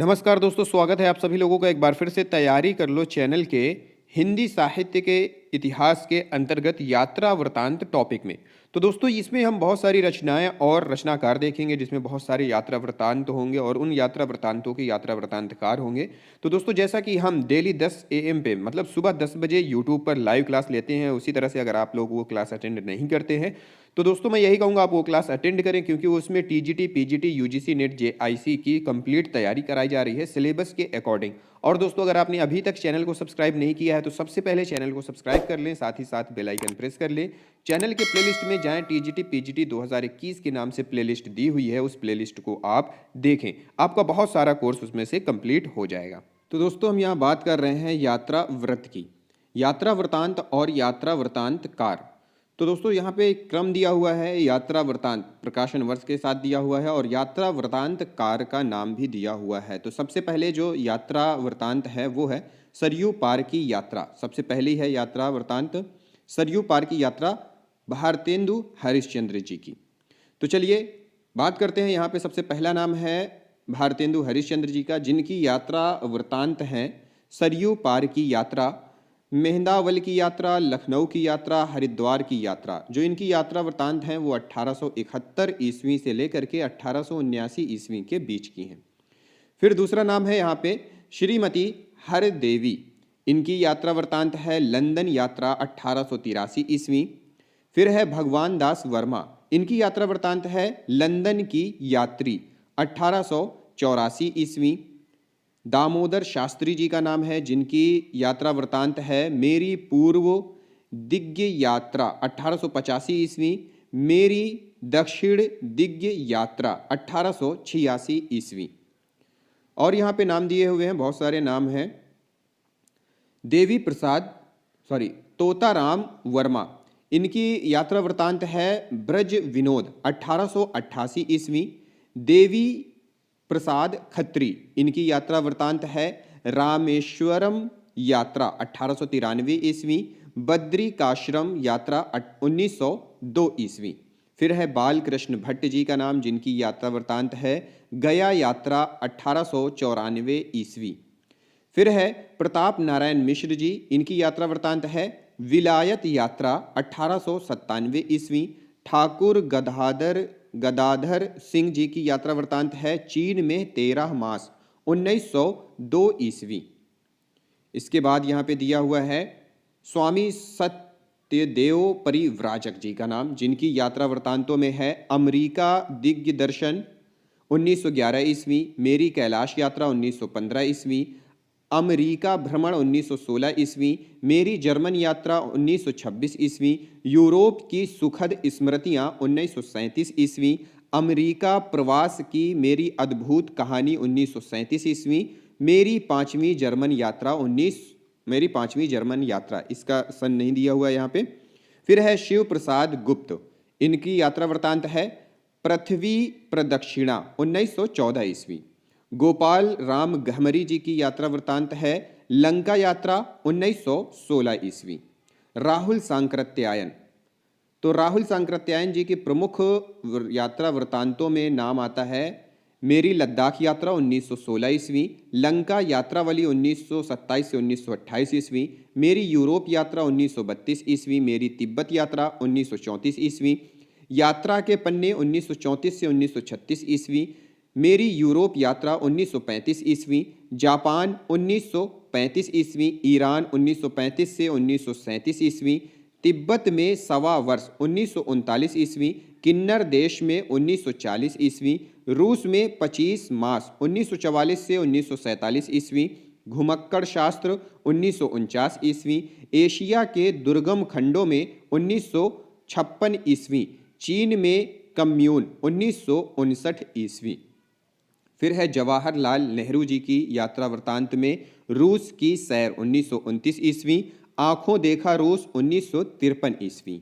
नमस्कार दोस्तों, स्वागत है आप सभी लोगों का एक बार फिर से तैयारी कर लो चैनल के हिंदी साहित्य के इतिहास के अंतर्गत यात्रा वृतांत टॉपिक में। तो दोस्तों इसमें हम बहुत सारी रचनाएं और रचनाकार देखेंगे जिसमें बहुत सारे यात्रा वृतांत होंगे और उन यात्रा वृतांतों के यात्रा वृतांतकार होंगे। तो दोस्तों जैसा कि हम डेली 10 AM पे मतलब सुबह 10 बजे यूट्यूब पर लाइव क्लास लेते हैं, उसी तरह से अगर आप लोग वो क्लास अटेंड नहीं करते हैं तो दोस्तों मैं यही कहूँगा आप वो क्लास अटेंड करें, क्योंकि उसमें TGT, PGT, UGC, net, JIC की कंप्लीट तैयारी कराई जा रही है सिलेबस के अकॉर्डिंग। और दोस्तों अगर आपने अभी तक चैनल को सब्सक्राइब नहीं किया है तो सबसे पहले चैनल को सब्सक्राइब कर लें, साथ ही साथ बेल आइकन प्रेस कर लें। चैनल के प्लेलिस्ट में जाएं, टीजीटी पीजीटी 2021 के नाम से प्लेलिस्ट दी हुई है, उस प्लेलिस्ट को आप देखें, आपका बहुत सारा कोर्स उसमें से कंप्लीट हो जाएगा। तो दोस्तों हम यहाँ बात कर रहे हैं यात्रा व्रत की, यात्रा वृतांत और यात्रा वृतांत कार। तो दोस्तों यहाँ पे एक क्रम दिया हुआ है, यात्रा वृतांत प्रकाशन वर्ष के साथ दिया हुआ है और यात्रा वृतांत कार का नाम भी दिया हुआ है। तो सबसे पहले जो यात्रा वृतांत है वो है सरयू पार की यात्रा। सबसे पहली है यात्रा वृतांत सरयू पार की यात्रा भारतेंदु हरिश्चंद्र जी की। तो चलिए बात करते हैं। यहाँ पे सबसे पहला नाम है भारतेंदु हरिश्चंद्र जी का, जिनकी यात्रा वृतांत है सरयू पार की यात्रा, मेहंदावल की यात्रा, लखनऊ की यात्रा, हरिद्वार की यात्रा। जो इनकी यात्रा वृतांत हैं वो 1871 ईस्वी से लेकर के 1879 ईस्वी के बीच की हैं। फिर दूसरा नाम है यहाँ पे श्रीमती हरदेवी। इनकी यात्रा वृतांत है लंदन यात्रा 1883 ईस्वी। फिर है भगवान दास वर्मा। इनकी यात्रा वृतांत है लंदन की यात्री 1884 ईस्वी। दामोदर शास्त्री जी का नाम है, जिनकी यात्रा वृतांत है मेरी पूर्व दिग्ग यात्रा 1885 ईस्वी, मेरी दक्षिण दिग्ग यात्रा 1886 ईस्वी। और यहाँ पे नाम दिए हुए हैं, बहुत सारे नाम हैं। देवी प्रसाद तोताराम वर्मा। इनकी यात्रा वृतांत है ब्रज विनोद 1888 ईस्वी। देवी प्रसाद खत्री। इनकी यात्रा वृतांत है रामेश्वरम यात्रा 1893 ईस्वी। बद्रिकाश्रम यात्रा 1902 ईस्वी। फिर है बालकृष्ण भट्ट जी का नाम, जिनकी यात्रा वृतांत है गया यात्रा 1894 ईस्वी। फिर है प्रताप नारायण मिश्र जी। इनकी यात्रा वृतांत है विलायत यात्रा 1897 ईस्वी। ठाकुर गदाधर सिंह जी की यात्रा वृतांत है चीन में 13 मास 1902 ईस्वी। इसके बाद यहाँ पे दिया हुआ है स्वामी सत्यदेव परिव्राजक जी का नाम, जिनकी यात्रा वृतांतों में है अमेरिका दिग्दर्शन 1911 ईस्वी, मेरी कैलाश यात्रा 1915 ईस्वी, अमेरिका भ्रमण 1916 ईस्वी, मेरी जर्मन यात्रा 1926 ईस्वी, यूरोप की सुखद स्मृतियाँ 1937 ईस्वी, अमेरिका प्रवास की मेरी अद्भुत कहानी 1937 ईस्वी, मेरी पांचवी जर्मन यात्रा, इसका सन नहीं दिया हुआ है यहाँ पे। फिर है शिव प्रसाद गुप्त। इनकी यात्रा वृतांत है पृथ्वी प्रदक्षिणा 1914 ईस्वी। गोपाल राम गहमरी जी की यात्रा वृतांत है लंका यात्रा 1916 ईस्वी। राहुल सांकृत्यायन। तो राहुल सांकृत्यायन जी के प्रमुख यात्रा वृतांतों में नाम आता है मेरी लद्दाख यात्रा 1916 ईस्वी, लंका यात्रावली 1927 से 1928 ईस्वी, मेरी यूरोप यात्रा 1932 ईस्वी, मेरी तिब्बत यात्रा 1934 ईस्वी, यात्रा के पन्ने 1934 से 1936 ईस्वी, मेरी यूरोप यात्रा 1935 ईस्वी, जापान 1935 ईस्वी, ईरान 1935 से 1937 ईस्वी, तिब्बत में सवा वर्ष 1939 ईस्वी, किन्नर देश में 1940 ईस्वी, रूस में 25 मास 1944 से 1947 ईस्वी, घुमक्कड़ शास्त्र 1949 ईस्वी, एशिया के दुर्गम खंडों में 1956 ईस्वी, चीन में कम्यून 1959 ईस्वी। फिर है जवाहरलाल नेहरू जी की यात्रा वृतांत में रूस की सैर 1929 ईस्वी, आंखों देखा रूस 1953 ईस्वी।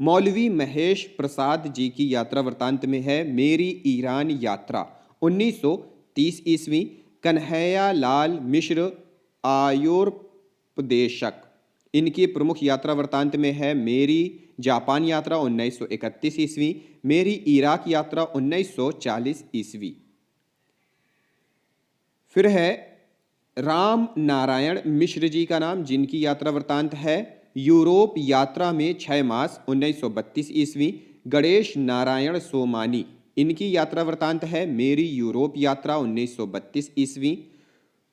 मौलवी महेश प्रसाद जी की यात्रा वृतांत में है मेरी ईरान यात्रा 1930 ईस्वी। कन्हैया लाल मिश्र आयुर्पदेशक। इनकी प्रमुख यात्रा वृतांत में है मेरी जापान यात्रा 1931 ईस्वी, मेरी इराक यात्रा 1940 ईस्वी। फिर है राम नारायण मिश्र जी का नाम, जिनकी यात्रा वृत्तांत है यूरोप यात्रा में 6 मास 1932 ईस्वी। गणेश नारायण सोमानी, इनकी यात्रा वृत्तांत है मेरी यूरोप यात्रा 1932 ईस्वी।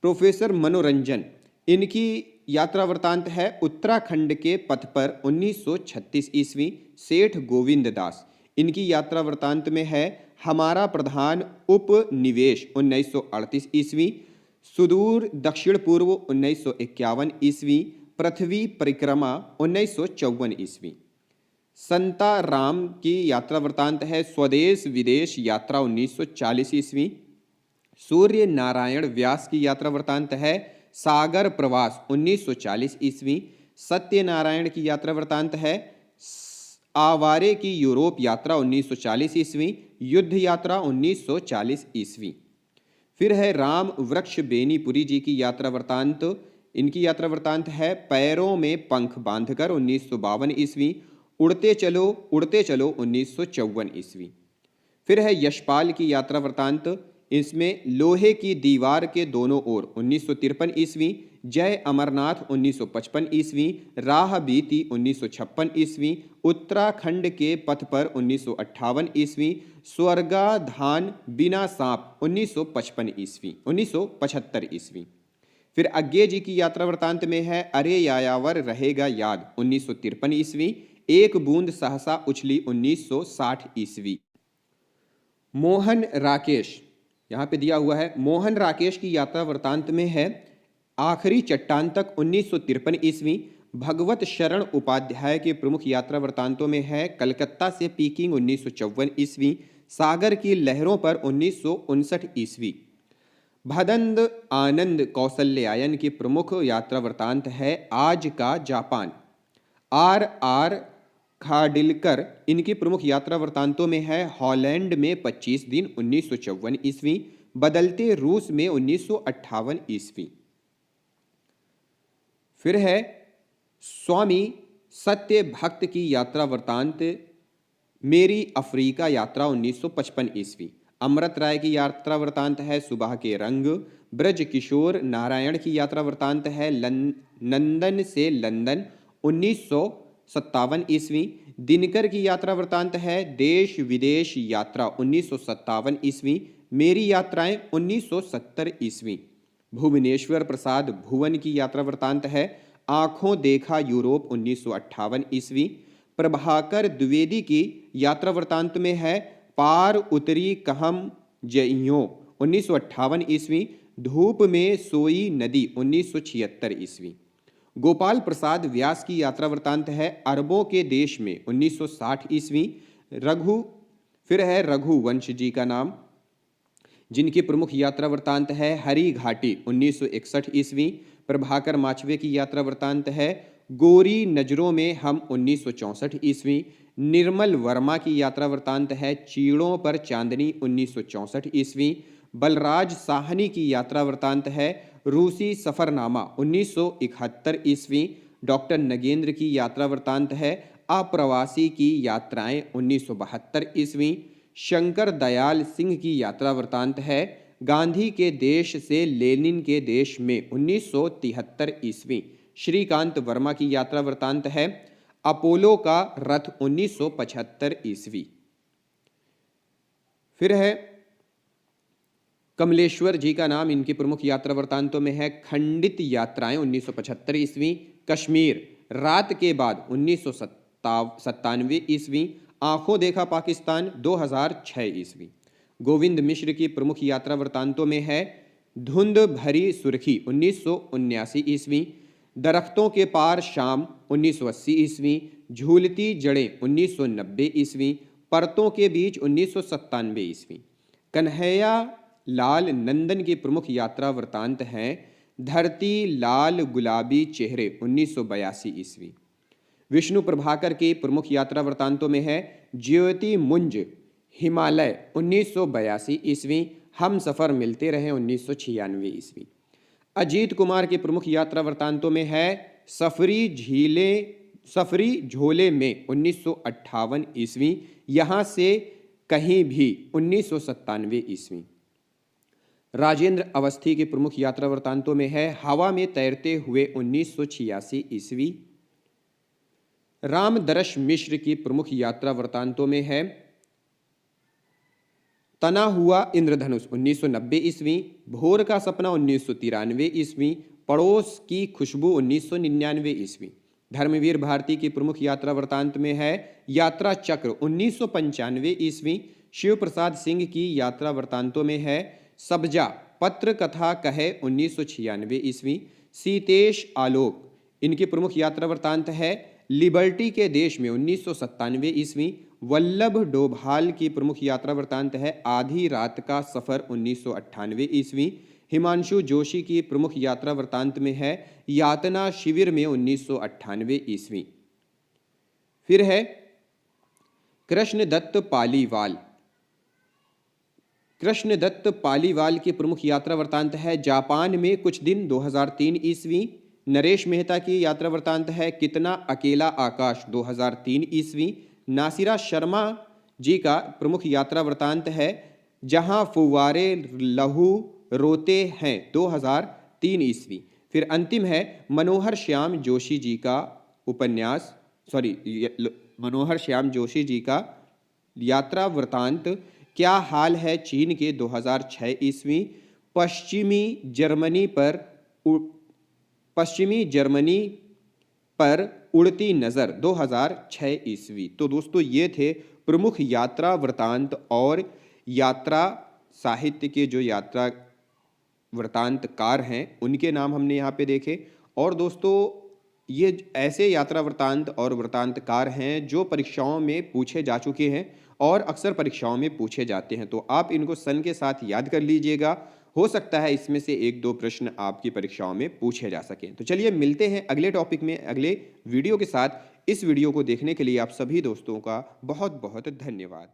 प्रोफेसर मनोरंजन, इनकी यात्रा वृत्तांत है उत्तराखंड के पथ पर 1936 ईस्वी। सेठ गोविंद दास, इनकी यात्रा वृत्तांत में है हमारा प्रधान उपनिवेश 1938 ईस्वी। सुदूर दक्षिण पूर्व 1951 ईस्वी। पृथ्वी परिक्रमा 1954 ईस्वी। संता राम की यात्रा वृत्तांत है स्वदेश विदेश यात्रा 1940 ईस्वी। सूर्य नारायण व्यास की यात्रा वृत्तांत है सागर प्रवास 1940 ईस्वी। सत्यनारायण की यात्रा वृत्तांत है आवारे की यूरोप यात्रा 1940 ईस्वी। युद्ध यात्रा 1940 ईस्वी। फिर है राम वृक्ष बेनीपुरी जी की यात्रा वृत्तांत, इनकी यात्रा वृत्तांत है पैरों में पंख बांधकर 1952 ईस्वी। उड़ते चलो 1954 ईस्वी। फिर है यशपाल की यात्रा वृत्तांत, इसमें लोहे की दीवार के दोनों ओर 1953 ईस्वी। जय अमरनाथ 1955 ईस्वी। राह बीती 1956 ईस्वी। उत्तराखंड के पथ पर 1958 ईस्वी। स्वर्गाधान बिना सांप 1955 ईस्वी 1975 ईस्वी। फिर अज्ञे जी की यात्रा वृत्तांत में है अरे यायावर रहेगा याद 1953 ईस्वी। एक बूंद सहसा उछली 1960 ईस्वी। मोहन राकेश, यहाँ पे दिया हुआ है मोहन राकेश की यात्रा वृत्तांत में है आखिरी चट्टान तक 1953 ईस्वी। भगवत शरण उपाध्याय के प्रमुख यात्रा वृत्तांतों में है कलकत्ता से पीकिंग 1954 ईस्वी। सागर की लहरों पर 1959 ईस्वी। भदंत आनंद कौशल्यायन की प्रमुख यात्रा वृत्तांत है आज का जापान। आर खाडिलकर, इनकी प्रमुख यात्रा वृत्तांतों में है हॉलैंड में 25 दिन 1954 ईस्वी। बदलते रूस में 1958 ईस्वी। फिर है स्वामी सत्य भक्त की यात्रा वृत्तांत मेरी अफ्रीका यात्रा 1955 ईस्वी। अमृत राय की यात्रा वृत्तांत है सुबह के रंग। ब्रज किशोर नारायण की यात्रा वृत्तांत है नंदन से लंदन 1957 ईस्वी। दिनकर की यात्रा वृत्तांत है देश विदेश यात्रा 1957 ईस्वी। मेरी यात्राएं 1970 ईस्वी। भुवनेश्वर प्रसाद भुवन की यात्रा वृत्तांत है आंखों देखा यूरोप 1958 ईस्वी। प्रभाकर द्विवेदी की यात्रा वृत्तांत में है पार उतरी कहम जइयों 1958 ईस्वी। धूप में सोई नदी 1976 ईस्वी। गोपाल प्रसाद व्यास की यात्रा वृत्तांत है अरबों के देश में 1960 ईस्वी। फिर है रघुवंश जी का नाम, जिनकी प्रमुख यात्रा वृत्तांत है हरी घाटी 1961 ईस्वी। प्रभाकर माचवे की यात्रा वृत्तांत है गोरी नजरों में हम 1964 ईस्वी। निर्मल वर्मा की यात्रा वृत्तांत है चीड़ों पर चांदनी 1964 ईस्वी। बलराज साहनी की यात्रा वृत्तांत है रूसी सफरनामा 1971 ईस्वी। डॉक्टर नगेंद्र की यात्रा वृत्तांत है अप्रवासी की यात्राएं 1972 ईस्वी। शंकर दयाल सिंह की यात्रा वृत्तांत है गांधी के देश से लेनिन के देश में 1973 ईस्वी। श्रीकांत वर्मा की यात्रा वृत्तांत है अपोलो का रथ 1975 ईस्वी। फिर है कमलेश्वर जी का नाम, इनकी प्रमुख यात्रा वृत्तांतों में है खंडित यात्राएं 1975 ईस्वी। कश्मीर रात के बाद 1997 ईस्वी। आंखों देखा पाकिस्तान 2006 ईस्वी। गोविंद मिश्र की प्रमुख यात्रा वृत्तांतों में है धुंध भरी सुर्खी 1979 ईस्वी। दरख्तों के पार शाम 1980 ईस्वी। झूलती जड़ें 1990 ईस्वी। परतों के बीच 1997 ईस्वी। कन्हैया लाल नंदन की प्रमुख यात्रा वृत्तांत हैं धरती लाल गुलाबी चेहरे 1982 ईस्वी। विष्णु प्रभाकर की प्रमुख यात्रा वृत्तांतों में है ज्योति मुंज हिमालय 1982 ईस्वी। हम सफ़र मिलते रहे 1996 ईस्वी। अजीत कुमार की प्रमुख यात्रा वृत्तांतों में है सफरी झोले में 1958 ईस्वी। यहाँ से कहीं भी 1997 ईस्वी। राजेंद्र अवस्थी के प्रमुख यात्रा वृत्तांतों में है हवा में तैरते हुए 1986 ईस्वी। रामदर्श मिश्र की प्रमुख यात्रा वृत्तांतों में है तना हुआ इंद्रधनुष 1990 ईस्वी, भोर का सपना 1993 ईस्वी, पड़ोस की खुशबू 1999 ईस्वी। धर्मवीर भारती की प्रमुख यात्रा वृत्तांत में है यात्रा चक्र 1995 ईस्वी। शिव प्रसाद सिंह की यात्रा वृत्तांतों में है सब्जा पत्र कथा कहे 1996 ईस्वी। सीतेश आलोक इनकी प्रमुख यात्रा वृत्तांत है लिबर्टी के देश में 1997 ईस्वी। वल्लभ डोभाल की प्रमुख यात्रा वृत्तांत है आधी रात का सफर 1998 ईस्वी। हिमांशु जोशी की प्रमुख यात्रा वृत्तांत में है यातना शिविर में 1998 ईस्वी। फिर है कृष्णदत्त पालीवाल। कृष्णदत्त पालीवाल की प्रमुख यात्रा वृत्तांत है जापान में कुछ दिन 2003 ईस्वी। नरेश मेहता की यात्रा वृत्तांत है कितना अकेला आकाश 2003 ईस्वी। नासिरा शर्मा जी का प्रमुख यात्रा वृत्तांत है जहां फुव्वारे लहू रोते हैं 2003 ईस्वी। फिर अंतिम है मनोहर श्याम जोशी जी का उपन्यास मनोहर श्याम जोशी जी का यात्रा वृत्तांत क्या हाल है चीन के 2006 ईस्वी। पश्चिमी जर्मनी पर उड़ती नज़र 2006 ईस्वी। तो दोस्तों ये थे प्रमुख यात्रा वृत्तांत और यात्रा साहित्य के जो यात्रा वृत्तांतकार हैं उनके नाम हमने यहाँ पे देखे। और दोस्तों ये ऐसे यात्रा वृत्तांत और वृत्तांतकार हैं जो परीक्षाओं में पूछे जा चुके हैं और अक्सर परीक्षाओं में पूछे जाते हैं। तो आप इनको सन के साथ याद कर लीजिएगा, हो सकता है इसमें से एक दो प्रश्न आपकी परीक्षाओं में पूछे जा सकें। तो चलिए मिलते हैं अगले टॉपिक में अगले वीडियो के साथ। इस वीडियो को देखने के लिए आप सभी दोस्तों का बहुत बहुत धन्यवाद।